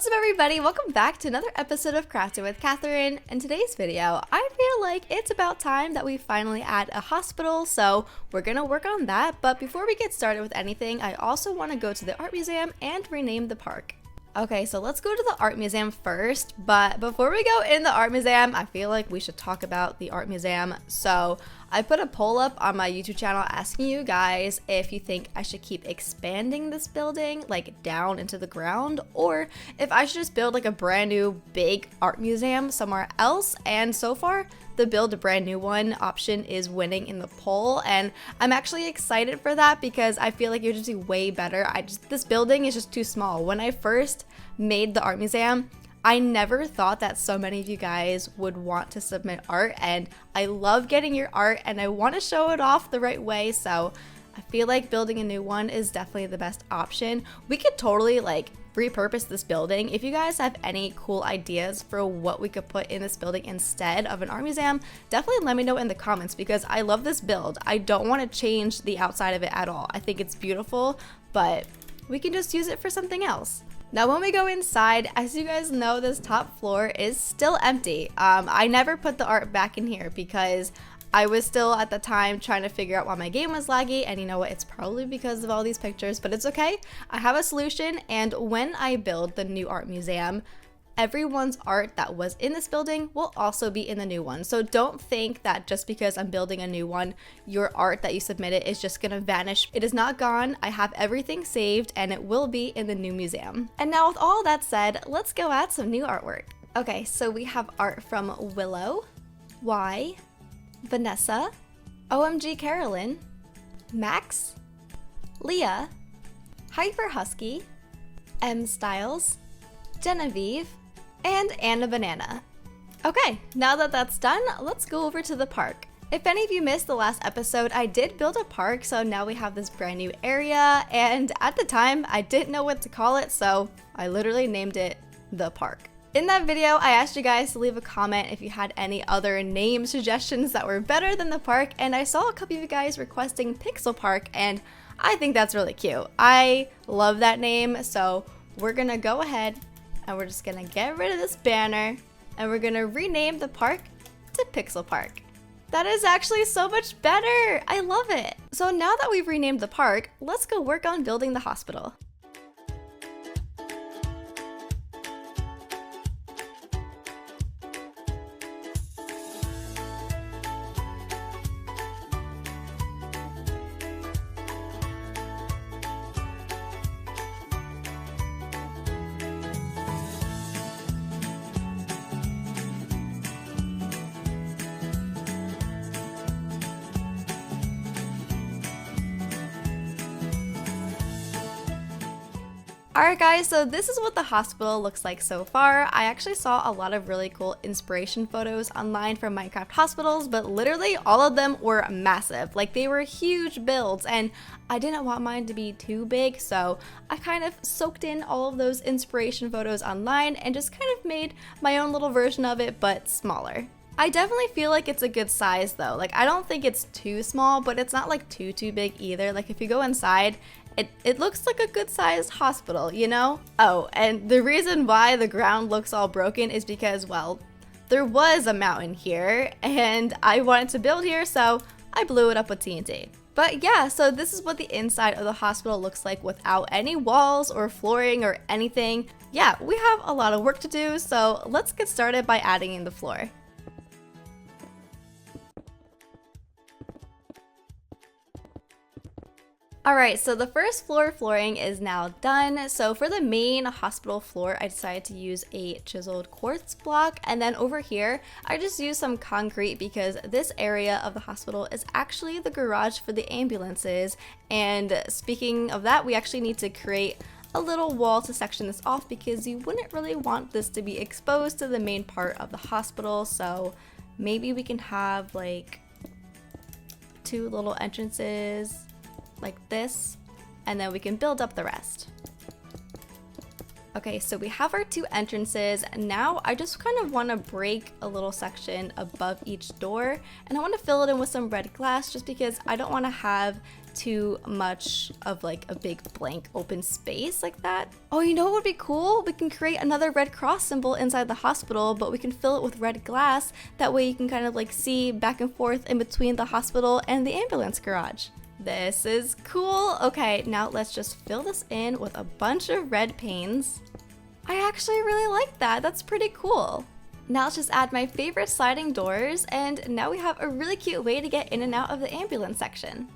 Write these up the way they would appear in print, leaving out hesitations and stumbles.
What's up everybody, welcome back to another episode of Crafting with Katherine. In today's video, I feel like it's about time that we finally add a hospital, so we're gonna work on that. But before we get started with anything, I also want to go to the art museum and rename the park. Okay, so let's go to the art museum first, but before we go in the art museum, I feel like we should talk about the art museum. So I put a poll up on my YouTube channel asking you guys if you think I should keep expanding this building like down into the ground, or if I should just build like a brand new big art museum somewhere else. And so far, the build a brand new one option is winning in the poll, and I'm actually excited for that because I feel like it would just be way better. This building is just too small. When I first made the art museum, I never thought that so many of you guys would want to submit art, and I love getting your art and I want to show it off the right way, so I feel like building a new one is definitely the best option. We could totally like repurpose this building. If you guys have any cool ideas for what we could put in this building instead of an art museum, definitely let me know in the comments because I love this build. I don't want to change the outside of it at all. I think it's beautiful, but we can just use it for something else. Now when we go inside, as you guys know, this top floor is still empty. I never put the art back in here because I was still at the time trying to figure out why my game was laggy, and you know what, it's probably because of all these pictures, but it's okay. I have a solution, and when I build the new art museum, everyone's art that was in this building will also be in the new one. So don't think that just because I'm building a new one, your art that you submitted is just gonna vanish. It is not gone. I have everything saved and it will be in the new museum. And now with all that said, let's go add some new artwork. Okay, so we have art from Willow, Y, Vanessa, OMG Carolyn, Max, Leah, Hyper Husky, M Styles, Genevieve, and Anna Banana. Okay, now that that's done, let's go over to the park. If any of you missed the last episode, I did build a park, so now we have this brand new area, and at the time, I didn't know what to call it, so I literally named it The Park. In that video, I asked you guys to leave a comment if you had any other name suggestions that were better than The Park, and I saw a couple of you guys requesting Pixel Park, and I think that's really cute. I love that name, so we're gonna go ahead and we're just gonna get rid of this banner and we're gonna rename the park to Pixel Park. That is actually so much better. I love it. So now that we've renamed the park, let's go work on building the hospital. Alright guys, so this is what the hospital looks like so far. I actually saw a lot of really cool inspiration photos online from Minecraft hospitals, but literally all of them were massive. Like they were huge builds, and I didn't want mine to be too big, so I kind of soaked in all of those inspiration photos online and just kind of made my own little version of it, but smaller. I definitely feel like it's a good size though. Like I don't think it's too small, but it's not like too big either. Like if you go inside, it looks like a good sized hospital, you know? Oh, and the reason why the ground looks all broken is because, well, there was a mountain here and I wanted to build here, so I blew it up with TNT. But yeah, so this is what the inside of the hospital looks like without any walls or flooring or anything. Yeah, we have a lot of work to do, so let's get started by adding in the floor. Alright, so the first floor flooring is now done. So for the main hospital floor, I decided to use a chiseled quartz block, and then over here, I just used some concrete because this area of the hospital is actually the garage for the ambulances. And speaking of that, we actually need to create a little wall to section this off because you wouldn't really want this to be exposed to the main part of the hospital. So maybe we can have like 2 little entrances like this, and then we can build up the rest. Okay, so we have our 2 entrances. Now I just kind of want to break a little section above each door, and I want to fill it in with some red glass just because I don't want to have too much of like a big blank open space like that. Oh, you know what would be cool? We can create another red cross symbol inside the hospital, but we can fill it with red glass. That way you can kind of like see back and forth in between the hospital and the ambulance garage. This is cool. Okay, now let's just fill this in with a bunch of red panes. I actually really like that. That's pretty cool. Now let's just add my favorite sliding doors, and now we have a really cute way to get in and out of the ambulance section.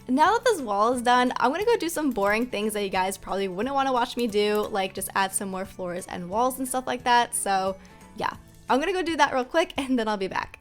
Now that this wall is done, I'm gonna go do some boring things that you guys probably wouldn't want to watch me do, like just add some more floors and walls and stuff like that. So yeah, I'm gonna go do that real quick and then I'll be back.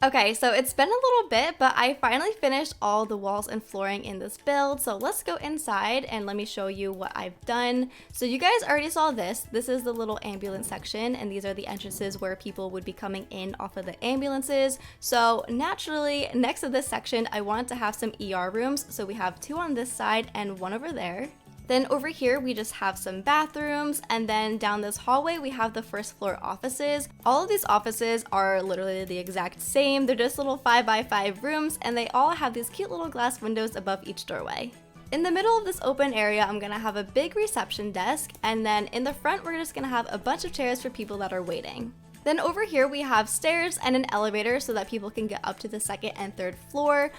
Okay, so it's been a little bit, but I finally finished all the walls and flooring in this build. So let's go inside and let me show you what I've done. So you guys already saw this. This is the little ambulance section, and these are the entrances where people would be coming in off of the ambulances. So naturally, next to this section, I wanted to have some ER rooms. So we have 2 on this side and 1 over there. Then over here, we just have some bathrooms, and then down this hallway, we have the first floor offices. All of these offices are literally the exact same. They're just little 5x5 rooms, and they all have these cute little glass windows above each doorway. In the middle of this open area, I'm gonna have a big reception desk, and then in the front, we're just gonna have a bunch of chairs for people that are waiting. Then over here we have stairs and an elevator so that people can get up to the 2nd and 3rd floor.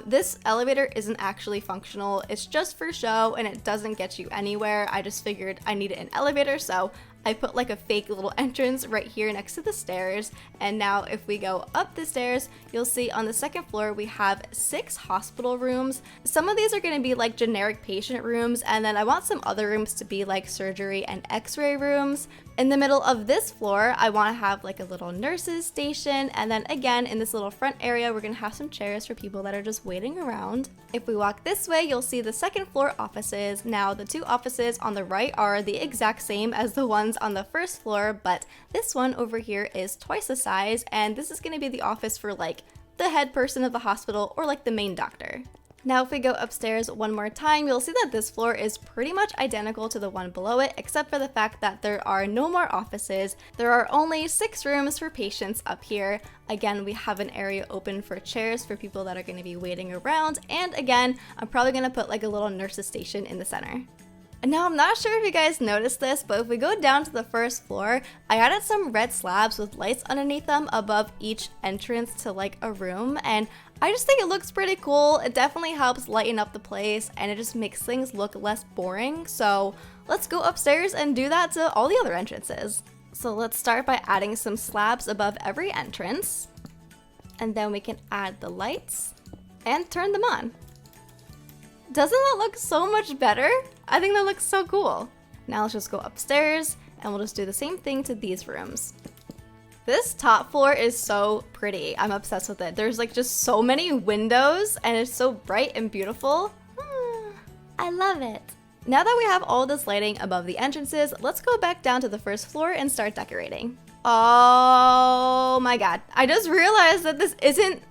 This elevator isn't actually functional, it's just for show and it doesn't get you anywhere. I just figured I needed an elevator, so I put like a fake little entrance right here next to the stairs. And now if we go up the stairs, you'll see on the 2nd floor we have 6 hospital rooms. Some of these are going to be like generic patient rooms, and then I want some other rooms to be like surgery and x-ray rooms. In the middle of this floor, I want to have like a little nurses station, and then again in this little front area we're going to have some chairs for people that are just waiting around. If we walk this way, you'll see the 2nd floor offices. Now the 2 offices on the right are the exact same as the ones on the 1st floor, but this one over here is twice the size, and this is going to be the office for like the head person of the hospital or like the main doctor. Now if we go upstairs one more time, you'll see that this floor is pretty much identical to the one below it, except for the fact that there are no more offices. There are only 6 rooms for patients up here. Again, we have an area open for chairs for people that are going to be waiting around, and again, I'm probably going to put like a little nurses station in the center. And now I'm not sure if you guys noticed this, but if we go down to the 1st floor, I added some red slabs with lights underneath them above each entrance to like a room, and I just think it looks pretty cool. It definitely helps lighten up the place, and it just makes things look less boring. So let's go upstairs and do that to all the other entrances. So let's start by adding some slabs above every entrance, and then we can add the lights and turn them on. Doesn't that look so much better? I think that looks so cool. Now let's just go upstairs and we'll just do the same thing to these rooms. This top floor is so pretty. I'm obsessed with it. There's like just so many windows and it's so bright and beautiful. I love it. Now that we have all this lighting above the entrances, let's go back down to the 1st floor and start decorating. Oh my god. I just realized that this isn't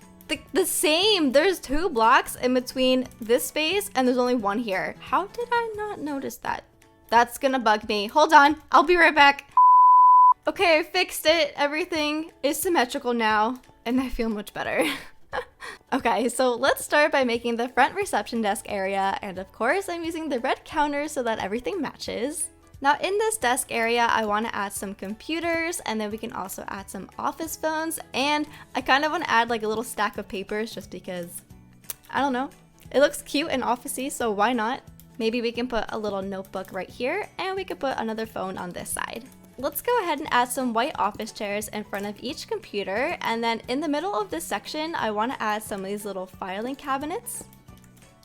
the same. There's 2 blocks in between this space and there's only 1 here. How did I not notice that? That's gonna bug me. Hold on, I'll be right back. Okay, I fixed it. Everything is symmetrical now and I feel much better. Okay, so let's start by making the front reception desk area, and of course I'm using the red counter so that everything matches. Now in this desk area, I want to add some computers, and then we can also add some office phones, and I kind of want to add like a little stack of papers just because, I don't know, it looks cute and officey, so why not? Maybe we can put a little notebook right here, and we could put another phone on this side. Let's go ahead and add some white office chairs in front of each computer, and then in the middle of this section, I want to add some of these little filing cabinets.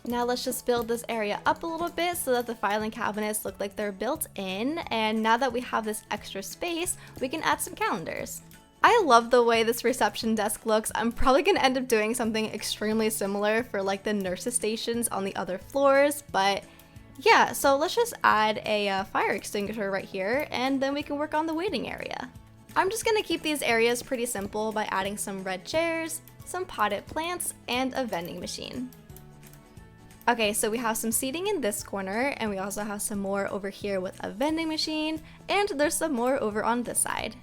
Now let's just build this area up a little bit so that the filing cabinets look like they're built in, and now that we have this extra space, we can add some calendars. I love the way this reception desk looks. I'm probably gonna end up doing something extremely similar for like the nurses stations on the other floors, but yeah, so let's just add a fire extinguisher right here, and then we can work on the waiting area. I'm just gonna keep these areas pretty simple by adding some red chairs, some potted plants, and a vending machine. Okay, so we have some seating in this corner, and we also have some more over here with a vending machine, and there's some more over on this side.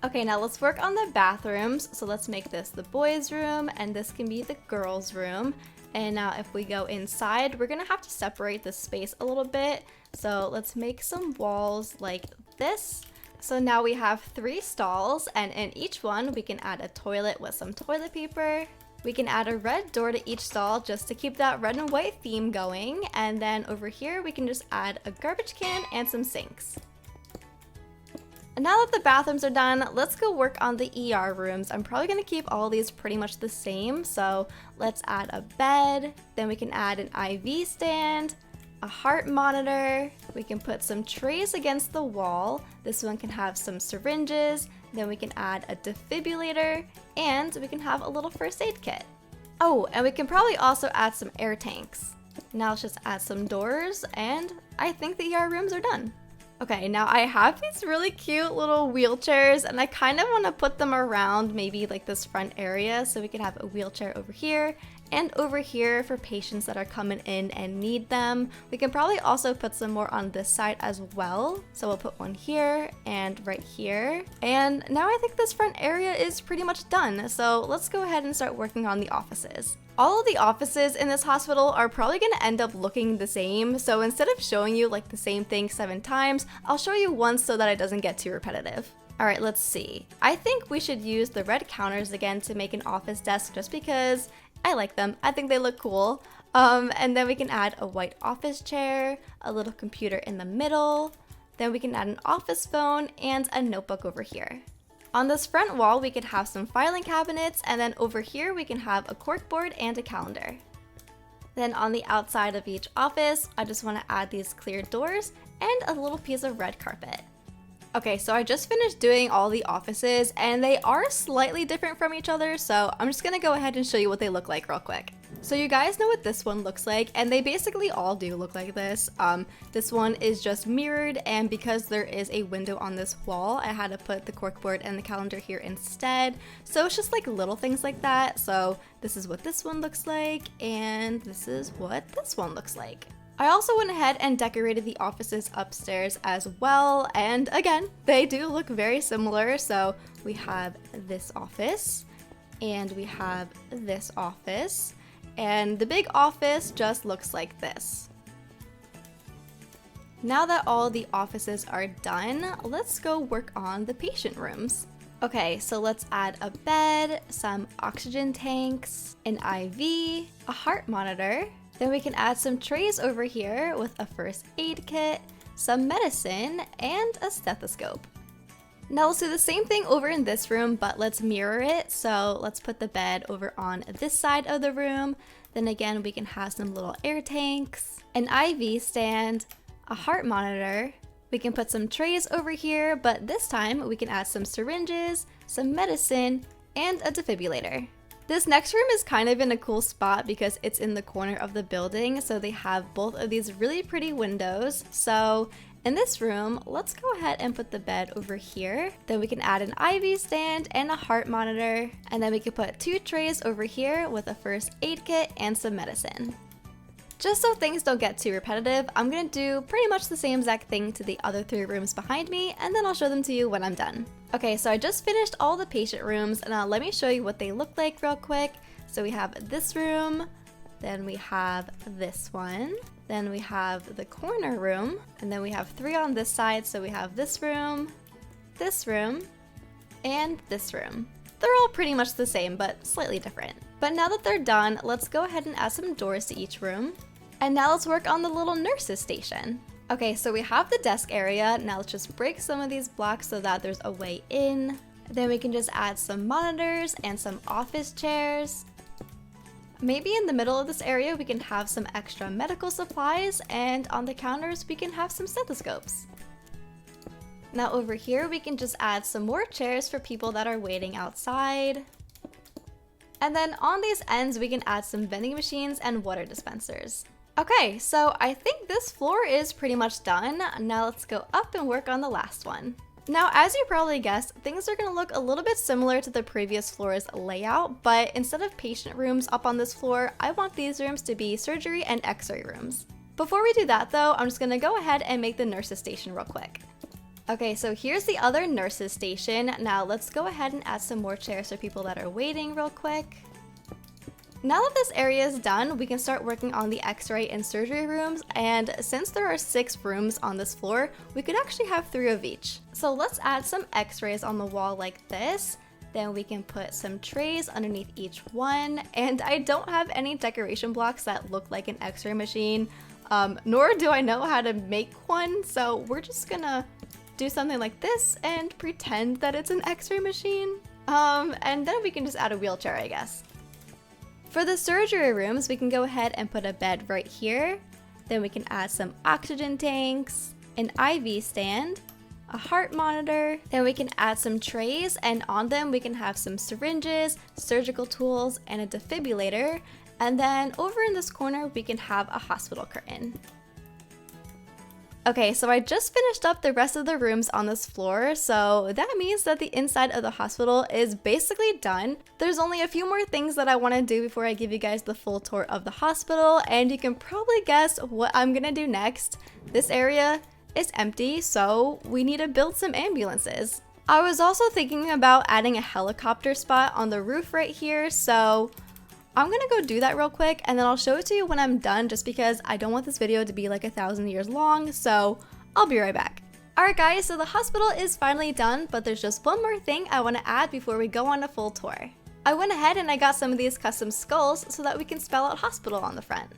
Okay, now let's work on the bathrooms. So let's make this the boys' room, and this can be the girls' room. And now if we go inside, we're gonna have to separate the space a little bit. So let's make some walls like this. So now we have 3 stalls, and in each one we can add a toilet with some toilet paper. We can add a red door to each stall just to keep that red and white theme going. And then over here we can just add a garbage can and some sinks. And now that the bathrooms are done, let's go work on the ER rooms. I'm probably gonna keep all these pretty much the same. So let's add a bed, then we can add an IV stand, a heart monitor. We can put some trays against the wall. This one can have some syringes. Then we can add a defibrilator, and we can have a little first aid kit. Oh, and we can probably also add some air tanks. Now let's just add some doors, and I think the ER rooms are done. Okay, now I have these really cute little wheelchairs, and I kind of want to put them around maybe like this front area, so we can have a wheelchair over here and over here for patients that are coming in and need them. We can probably also put some more on this side as well. So we'll put one here and right here. And now I think this front area is pretty much done. So let's go ahead and start working on the offices. All of the offices in this hospital are probably going to end up looking the same. So instead of showing you like the same thing 7 times, I'll show you once so that it doesn't get too repetitive. All right, let's see. I think we should use the red counters again to make an office desk just because I like them. I think they look cool. And then we can add a white office chair, a little computer in the middle. Then we can add an office phone and a notebook over here. On this front wall, we could have some filing cabinets, and then over here we can have a corkboard and a calendar. Then on the outside of each office, I just want to add these clear doors and a little piece of red carpet. Okay, so I just finished doing all the offices, and they are slightly different from each other, so I'm just gonna go ahead and show you what they look like real quick. So you guys know what this one looks like, and they basically all do look like this. This one is just mirrored, and because there is a window on this wall, I had to put the corkboard and the calendar here instead. So it's just like little things like that. So this is what this one looks like, and this is what this one looks like. I also went ahead and decorated the offices upstairs as well, and again, they do look very similar. So we have this office, and we have this office, and the big office just looks like this. Now that all the offices are done, let's go work on the patient rooms. Okay, so let's add a bed, some oxygen tanks, an IV, a heart monitor. Then we can add some trays over here with a first aid kit, some medicine, and a stethoscope. Now let's do the same thing over in this room, but let's mirror it. So let's put the bed over on this side of the room. Then again, we can have some little air tanks, an IV stand, a heart monitor. We can put some trays over here, but this time we can add some syringes, some medicine, and a defibrillator. This next room is kind of in a cool spot because it's in the corner of the building, so they have both of these really pretty windows. So in this room, let's go ahead and put the bed over here. Then we can add an IV stand and a heart monitor, and then we can put 2 trays over here with a first aid kit and some medicine. Just so things don't get too repetitive, I'm gonna do pretty much the same exact thing to the other 3 rooms behind me, and then I'll show them to you when I'm done. Okay, so I just finished all the patient rooms, and let me show you what they look like real quick. So we have this room, then we have this one, then we have the corner room, and then we have 3 on this side. So we have this room, and this room. They're all pretty much the same, but slightly different. But now that they're done, let's go ahead and add some doors to each room. And now let's work on the little nurses station. Okay, so we have the desk area. Now let's just break some of these blocks so that there's a way in. Then we can just add some monitors and some office chairs. Maybe in the middle of this area, we can have some extra medical supplies, and on the counters, we can have some stethoscopes. Now over here, we can just add some more chairs for people that are waiting outside. And then on these ends, we can add some vending machines and water dispensers. Okay, so I think this floor is pretty much done. Now let's go up and work on the last one. Now, as you probably guessed, things are going to look a little bit similar to the previous floor's layout, but instead of patient rooms up on this floor, I want these rooms to be surgery and x-ray rooms. Before we do that though, I'm just going to go ahead and make the nurses station real quick. Okay, so here's the other nurses station. Now let's go ahead and add some more chairs for people that are waiting real quick. Now that this area is done, we can start working on the x-ray and surgery rooms, and since there are 6 rooms on this floor, we could actually have 3 of each. So let's add some x-rays on the wall like this, then we can put some trays underneath each one, and I don't have any decoration blocks that look like an x-ray machine, nor do I know how to make one, so we're just gonna do something like this and pretend that it's an x-ray machine, and then we can just add a wheelchair, I guess. For the surgery rooms, we can go ahead and put a bed right here. Then we can add some oxygen tanks, an IV stand, a heart monitor. Then we can add some trays, and on them we can have some syringes, surgical tools, and a defibrilator. And then over in this corner, we can have a hospital curtain. Okay, so I just finished up the rest of the rooms on this floor, so that means that the inside of the hospital is basically done. There's only a few more things that I want to do before I give you guys the full tour of the hospital, and you can probably guess what I'm gonna do next. This area is empty, so we need to build some ambulances. I was also thinking about adding a helicopter spot on the roof right here, so I'm gonna go do that real quick, and then I'll show it to you when I'm done, just because I don't want this video to be like 1,000 years long, so I'll be right back. Alright guys, so the hospital is finally done, but there's just one more thing I want to add before we go on a full tour. I went ahead and I got some of these custom skulls so that we can spell out hospital on the front.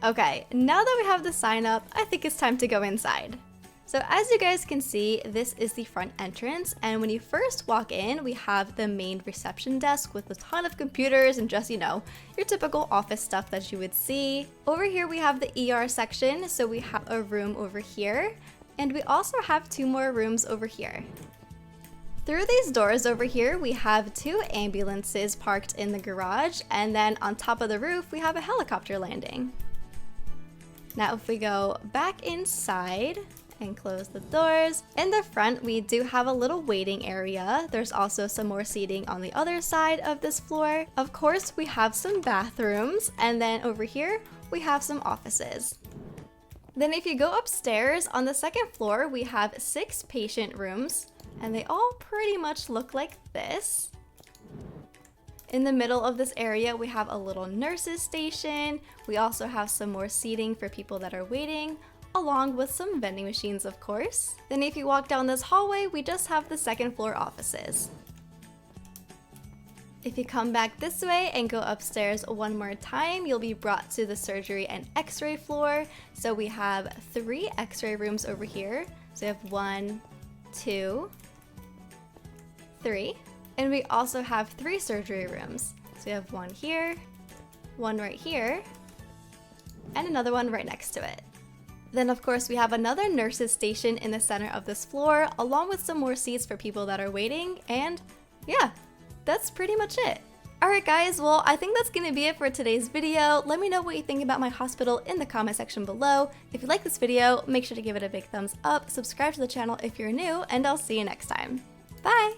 Okay, now that we have the sign up, I think it's time to go inside. So as you guys can see, this is the front entrance, and when you first walk in, we have the main reception desk with a ton of computers and just, you know, your typical office stuff that you would see. Over here we have the ER section, so we have a room over here, and we also have 2 more rooms over here. Through these doors over here, we have 2 ambulances parked in the garage, and then on top of the roof, we have a helicopter landing. Now if we go back inside, and close the doors. In the front, we do have a little waiting area. There's also some more seating on the other side of this floor. Of course, we have some bathrooms, and then over here, we have some offices. Then if you go upstairs, on the 2nd floor, we have 6 patient rooms, and they all pretty much look like this. In the middle of this area, we have a little nurses station. We also have some more seating for people that are waiting, along with some vending machines, of course. Then if you walk down this hallway, we just have the 2nd floor offices. If you come back this way and go upstairs one more time, you'll be brought to the surgery and x-ray floor. So we have 3 x-ray rooms over here. So we have 1, 2, 3. And we also have 3 surgery rooms. So we have 1 here, 1 right here, and another one right next to it. Then of course we have another nurses station in the center of this floor, along with some more seats for people that are waiting, and yeah, that's pretty much it. Alright guys, well I think that's gonna be it for today's video. Let me know what you think about my hospital in the comment section below. If you like this video, make sure to give it a big thumbs up, subscribe to the channel if you're new, and I'll see you next time. Bye!